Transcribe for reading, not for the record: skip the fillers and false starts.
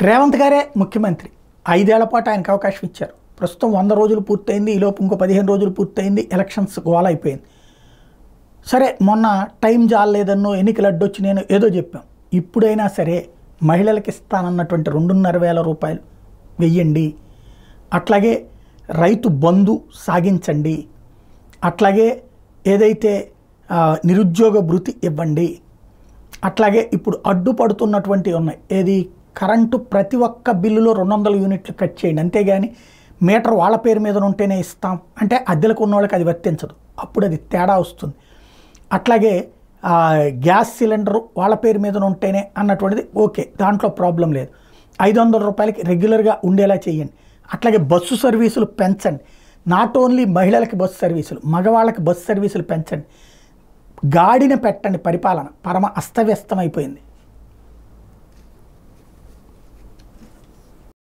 రేవంత్ గారే ముఖ్యమంత్రి. 5 ఏళ్ల పాటు ఆయనకు అవకాశం ఇచ్చారు. ప్రస్తుతం 100 రోజులు పూర్తయింది. ఈలోపు ఇంకో 15 రోజులు పూర్తయింది. ఎలక్షన్స్ గోల అయిపోయింది. సరే, మొన్న టైం జాలేదన్నో, ఎన్నికలు అడ్డొచ్చినాయనో ఏదో చెప్పాం. ఇప్పుడైనా సరే మహిళలకు ఇస్తానన్నటువంటి 2,500 రూపాయలు వెయ్యండి. అట్లాగే రైతు బంధు సాగించండి. అట్లాగే ఏదైతే నిరుద్యోగ భృతి ఇవ్వండి. అట్లాగే ఇప్పుడు అడ్డుపడుతున్నటువంటివి ఉన్నాయి. ఏది కరెంటు ప్రతి ఒక్క బిల్లులో 200 యూనిట్లు కట్ చేయండి. అంతేగాని మీటర్ వాళ్ళ పేరు మీద ఉంటేనే ఇస్తాం అంటే అద్దెలకు ఉన్న వాళ్ళకి అది వర్తించదు. అప్పుడు అది తేడా వస్తుంది. అట్లాగే గ్యాస్ సిలిండరు వాళ్ళ పేరు మీద ఉంటేనే అన్నటువంటిది ఓకే, దాంట్లో ప్రాబ్లం లేదు. 500 రూపాయలకి రెగ్యులర్గా ఉండేలా చేయండి. అట్లాగే బస్సు సర్వీసులు పెంచండి. నాట్ ఓన్లీ మహిళలకి బస్సు సర్వీసులు, మగవాళ్ళకి బస్సు సర్వీసులు పెంచండి. గాడిన పెట్టండి. పరిపాలన పరమ అస్తవ్యస్తమైపోయింది.